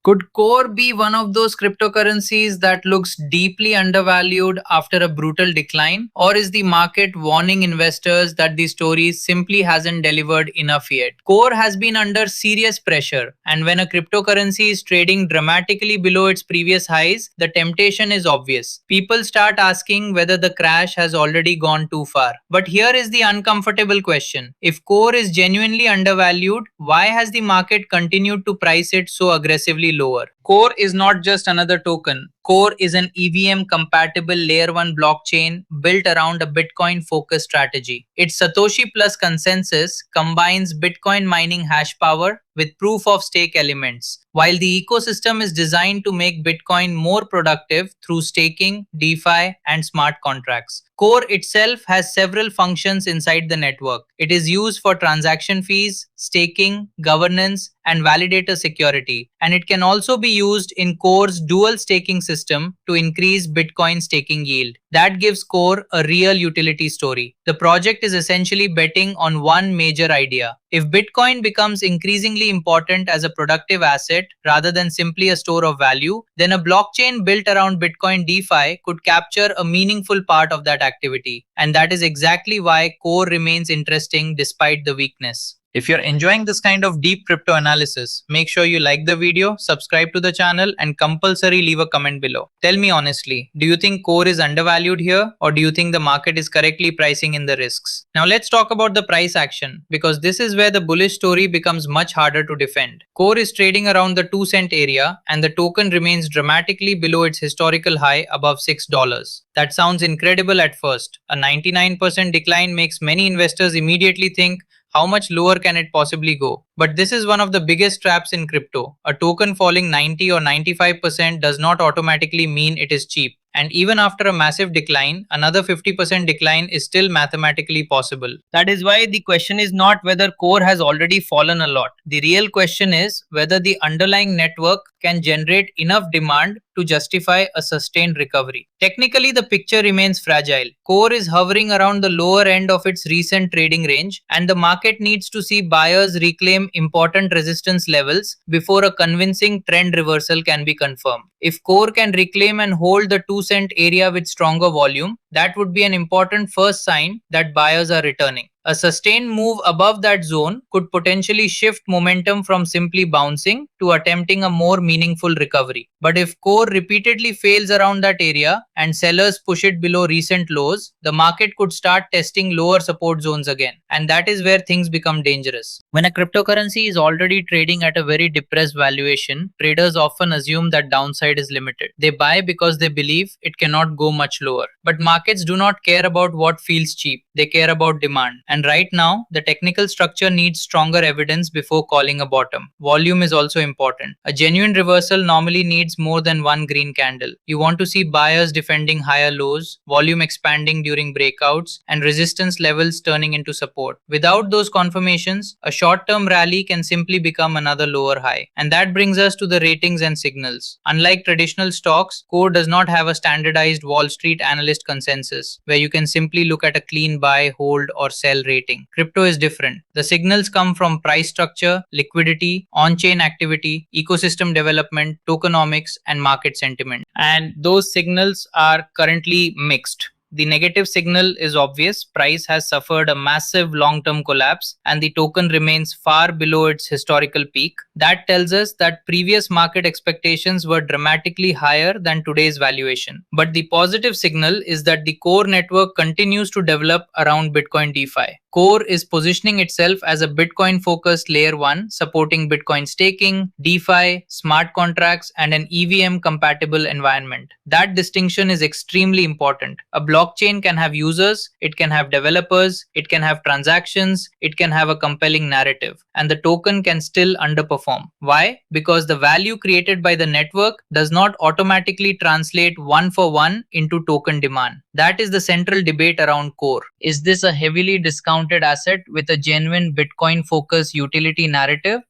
Could Core be one of those cryptocurrencies that looks deeply undervalued after a brutal decline? Or is the market warning investors that the story simply hasn't delivered enough yet? Core has been under serious pressure, and when a cryptocurrency is trading dramatically below its previous highs, the temptation is obvious. People start asking whether the crash has already gone too far. But here is the uncomfortable question. If Core is genuinely undervalued, why has the market continued to price it so aggressively lower? Core is not just another token. Core is an EVM compatible layer 1 blockchain built around a Bitcoin focused strategy. Its Satoshi Plus consensus combines Bitcoin mining hash power with proof of stake elements, while the ecosystem is designed to make Bitcoin more productive through staking, DeFi, and smart contracts. Core itself has several functions inside the network. It is used for transaction fees, staking, governance, and validator security, and it can also be used in Core's dual staking system to increase Bitcoin staking yield. That gives Core a real utility story. The project is essentially betting on one major idea. If Bitcoin becomes increasingly important as a productive asset rather than simply a store of value, then a blockchain built around Bitcoin DeFi could capture a meaningful part of that activity. And that is exactly why Core remains interesting despite the weakness. If you're enjoying this kind of deep crypto analysis, make sure you like the video, subscribe to the channel, and compulsory leave a comment below. Tell me honestly, do you think Core is undervalued here, or do you think the market is correctly pricing in the risks? Now let's talk about the price action, because this is where the bullish story becomes much harder to defend. Core is trading around the 2 cent area, and the token remains dramatically below its historical high above $6. That sounds incredible at first. A 99% decline makes many investors immediately think, how much lower can it possibly go? But this is one of the biggest traps in crypto. A token falling 90 or 95% does not automatically mean it is cheap. And even after a massive decline, another 50% decline is still mathematically possible. That is why the question is not whether Core has already fallen a lot. The real question is whether the underlying network can generate enough demand to justify a sustained recovery. Technically, the picture remains fragile. Core is hovering around the lower end of its recent trading range, and the market needs to see buyers reclaim important resistance levels before a convincing trend reversal can be confirmed. If Core can reclaim and hold the 2 cent area with stronger volume, that would be an important first sign that buyers are returning. A sustained move above that zone could potentially shift momentum from simply bouncing to attempting a more meaningful recovery. But if Core repeatedly fails around that area and sellers push it below recent lows, the market could start testing lower support zones again. And that is where things become dangerous. When a cryptocurrency is already trading at a very depressed valuation, traders often assume that downside is limited. They buy because they believe it cannot go much lower. But markets do not care about what feels cheap. They care about demand. And right now, the technical structure needs stronger evidence before calling a bottom. Volume is also important. A genuine reversal normally needs more than one green candle. You want to see buyers defending higher lows, volume expanding during breakouts, and resistance levels turning into support. Without those confirmations, a short-term rally can simply become another lower high. And that brings us to the ratings and signals. Unlike traditional stocks, Core does not have a standardized Wall Street analyst consensus, where you can simply look at a clean buy, hold, or sell rating. Crypto is different. The signals come from price structure, liquidity, on-chain activity, ecosystem development, tokenomics, and market sentiment. And those signals are currently mixed. The negative signal is obvious. Price has suffered a massive long-term collapse and the token remains far below its historical peak. That tells us that previous market expectations were dramatically higher than today's valuation. But the positive signal is that the core network continues to develop around Bitcoin DeFi. Core is positioning itself as a Bitcoin-focused layer 1, supporting Bitcoin staking, DeFi, smart contracts, and an EVM-compatible environment. That distinction is extremely important. A blockchain can have users, it can have developers, it can have transactions, it can have a compelling narrative, and the token can still underperform. Why? Because the value created by the network does not automatically translate one for one into token demand. That is the central debate around Core. Is this a heavily discounted asset with a genuine Bitcoin-focused utility narrative?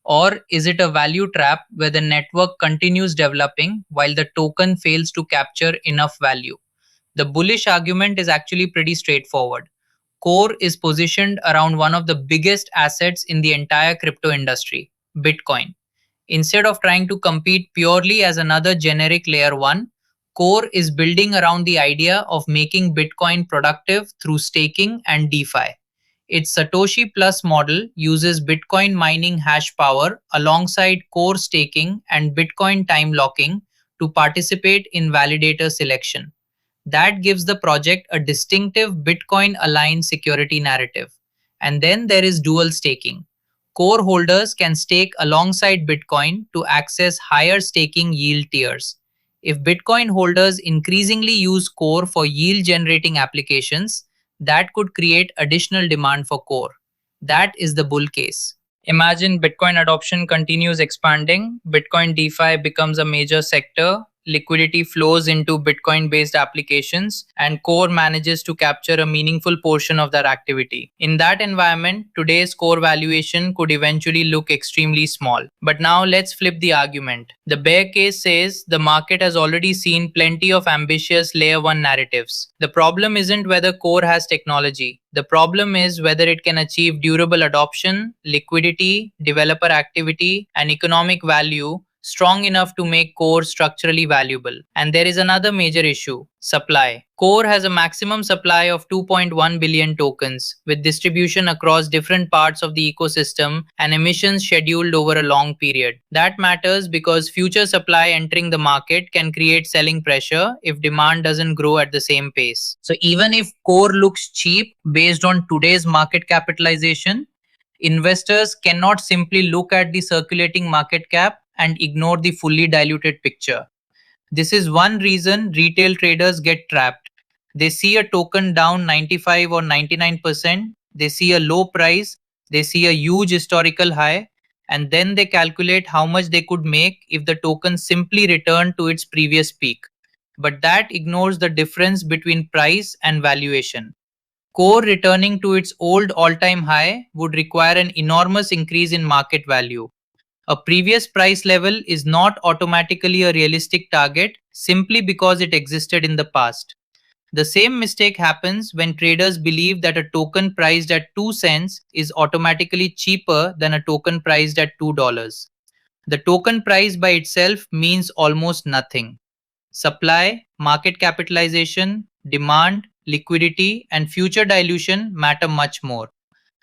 Or is it a value trap where the network continues developing while the token fails to capture enough value? The bullish argument is actually pretty straightforward. Core is positioned around one of the biggest assets in the entire crypto industry, Bitcoin. Instead of trying to compete purely as another generic layer 1, Core is building around the idea of making Bitcoin productive through staking and DeFi. Its Satoshi Plus model uses Bitcoin mining hash power alongside core staking and Bitcoin time locking to participate in validator selection. That gives the project a distinctive Bitcoin aligned security narrative. And then there is dual staking. Core holders can stake alongside Bitcoin to access higher staking yield tiers. If Bitcoin holders increasingly use Core for yield generating applications, that could create additional demand for Core. That is the bull case. Imagine Bitcoin adoption continues expanding, Bitcoin DeFi becomes a major sector, liquidity flows into Bitcoin based applications, and Core manages to capture a meaningful portion of that activity. In that environment, today's Core valuation could eventually look extremely small. But now let's flip the argument. The bear case says the market has already seen plenty of ambitious layer 1 narratives. The problem isn't whether Core has technology. The problem is whether it can achieve durable adoption, liquidity, developer activity, and economic value strong enough to make Core structurally valuable. And there is another major issue: supply. Core has a maximum supply of 2.1 billion tokens, with distribution across different parts of the ecosystem and emissions scheduled over a long period. That matters because future supply entering the market can create selling pressure if demand doesn't grow at the same pace. So even if Core looks cheap based on today's market capitalization, investors cannot simply look at the circulating market cap and ignore the fully diluted picture. This is one reason retail traders get trapped. They see a token down 95 or 99%, they see a low price, they see a huge historical high, and then they calculate how much they could make if the token simply returned to its previous peak. But that ignores the difference between price and valuation. Core returning to its old all-time high would require an enormous increase in market value. A previous price level is not automatically a realistic target simply because it existed in the past. The same mistake happens when traders believe that a token priced at 2 cents is automatically cheaper than a token priced at $2. The token price by itself means almost nothing. Supply, market capitalization, demand, liquidity, and future dilution matter much more.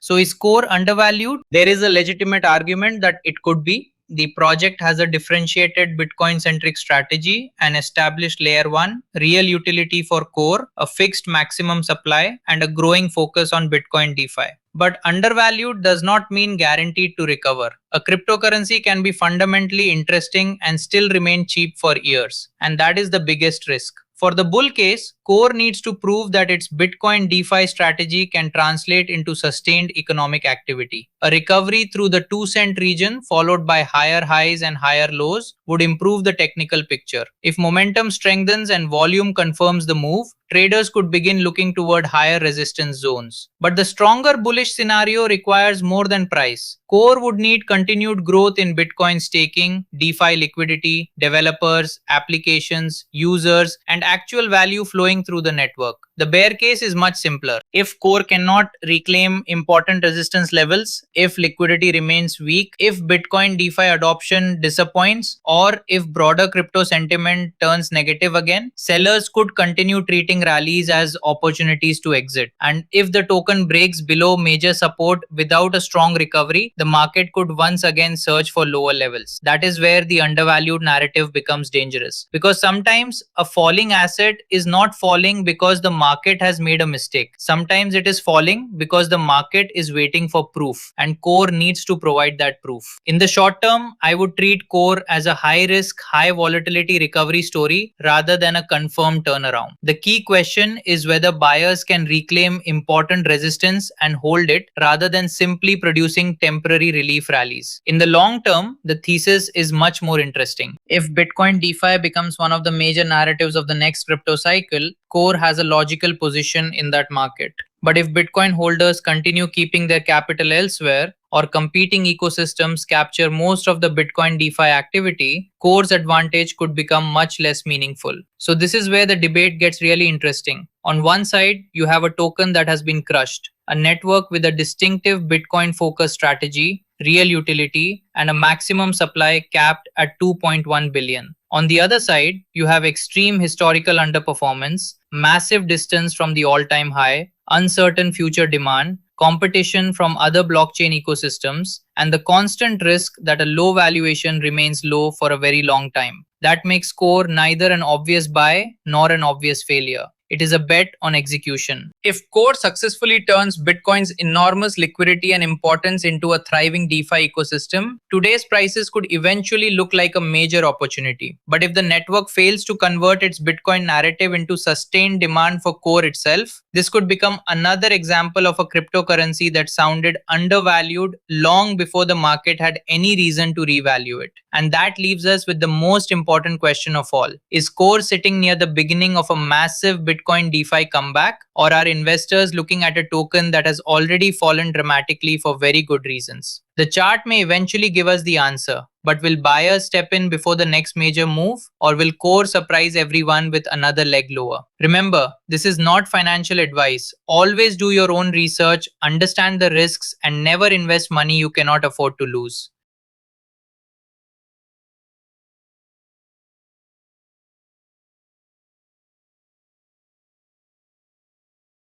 So is Core undervalued? There is a legitimate argument that it could be. The project has a differentiated Bitcoin-centric strategy, an established layer 1, real utility for Core, a fixed maximum supply, and a growing focus on Bitcoin DeFi. But undervalued does not mean guaranteed to recover. A cryptocurrency can be fundamentally interesting and still remain cheap for years. And that is the biggest risk. For the bull case, Core needs to prove that its Bitcoin DeFi strategy can translate into sustained economic activity. A recovery through the 2-cent region followed by higher highs and higher lows would improve the technical picture. If momentum strengthens and volume confirms the move, traders could begin looking toward higher resistance zones. But the stronger bullish scenario requires more than price. Core would need continued growth in Bitcoin staking, DeFi liquidity, developers, applications, users, and actual value flowing through the network. The bear case is much simpler. If Core cannot reclaim important resistance levels, if liquidity remains weak, if Bitcoin DeFi adoption disappoints, or if broader crypto sentiment turns negative again, sellers could continue treating rallies as opportunities to exit. And if the token breaks below major support without a strong recovery, the market could once again search for lower levels. That is where the undervalued narrative becomes dangerous. Because sometimes a falling asset is not falling because the market has made a mistake. Sometimes it is falling because the market is waiting for proof, and Core needs to provide that proof. In the short term, I would treat Core as a high risk, high volatility recovery story rather than a confirmed turnaround. The key question is whether buyers can reclaim important resistance and hold it rather than simply producing temporary relief rallies. In the long term, the thesis is much more interesting. If Bitcoin DeFi becomes one of the major narratives of the next crypto cycle, Core has a logical position in that market. But if Bitcoin holders continue keeping their capital elsewhere, or competing ecosystems capture most of the Bitcoin DeFi activity, Core's advantage could become much less meaningful. So this is where the debate gets really interesting. On one side, you have a token that has been crushed, a network with a distinctive Bitcoin-focused strategy, real utility, and a maximum supply capped at 2.1 billion. On the other side, you have extreme historical underperformance, massive distance from the all-time high, uncertain future demand, competition from other blockchain ecosystems, and the constant risk that a low valuation remains low for a very long time. That makes Core neither an obvious buy nor an obvious failure. It is a bet on execution. If Core successfully turns Bitcoin's enormous liquidity and importance into a thriving DeFi ecosystem, today's prices could eventually look like a major opportunity. But if the network fails to convert its Bitcoin narrative into sustained demand for Core itself, this could become another example of a cryptocurrency that sounded undervalued long before the market had any reason to revalue it. And that leaves us with the most important question of all. Is Core sitting near the beginning of a massive Bitcoin DeFi comeback, or are investors looking at a token that has already fallen dramatically for very good reasons? The chart may eventually give us the answer, but will buyers step in before the next major move, or will Core surprise everyone with another leg lower? Remember, this is not financial advice. Always do your own research, understand the risks, and never invest money you cannot afford to lose.